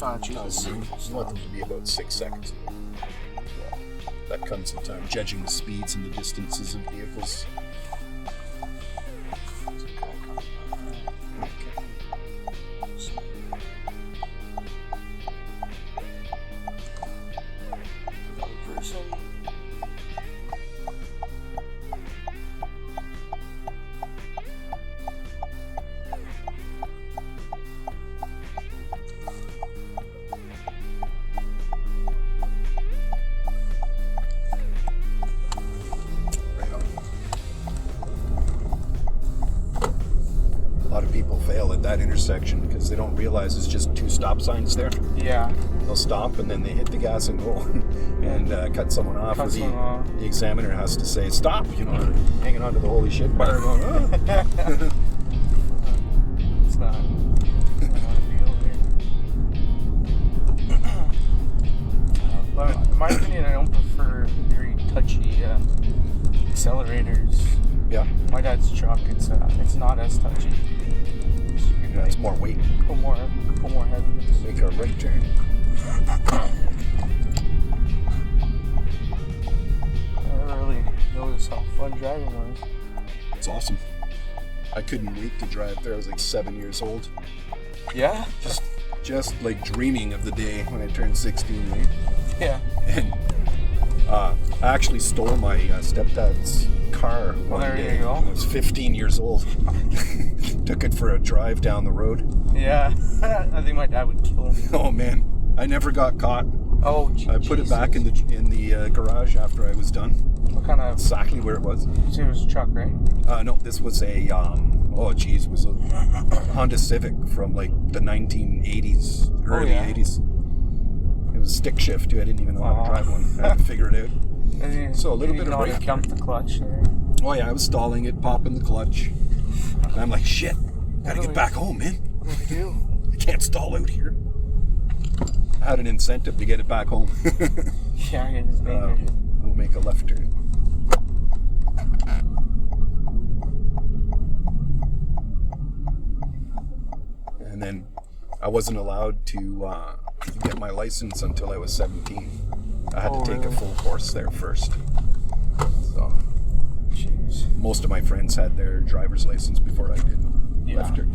Trying to choose the You want them to be about 6 seconds. That comes in time, judging the speeds and the distances of vehicles. That intersection because they don't realize it's just 2 stop signs there. Yeah. They'll stop and then they hit the gas and go and cut someone off. The examiner has to say stop, hanging onto the holy shit bar going, oh. It's not ideal here. But in my opinion, I don't prefer very touchy accelerators. Yeah. My dad's truck, it's not as touchy. Yeah, it's more weight. Put more heaviness. Make a right turn. I really notice how fun driving was. It's awesome. I couldn't wait to drive there. I was like 7 years old. Yeah? Just like dreaming of the day when I turned 16, right? Yeah. And I actually stole my stepdad's car one day. Go. I was 15 years old. Took it for a drive down the road. Yeah. I think my dad would kill me. Oh man, I never got caught. Oh, I put it back in the garage after I was done. What kind of? Exactly where it was. You said it was a truck, right? No, this was a it was a Honda Civic from like the 1980s, early 80s. It was stick shift too. I didn't even know how to drive one. I had to figure it out. So a little bit of brake. Count the clutch there. Oh yeah, I was stalling it, popping the clutch. And I'm like, shit, gotta get back home, man. What do we do? I can't stall out here. I had an incentive to get it back home. Yeah, I just made it. We'll make a left turn. And then I wasn't allowed to get my license until I was 17. I had to take a full course there first. So, jeez. Most of my friends had their driver's license before I did. Yeah. Left turn.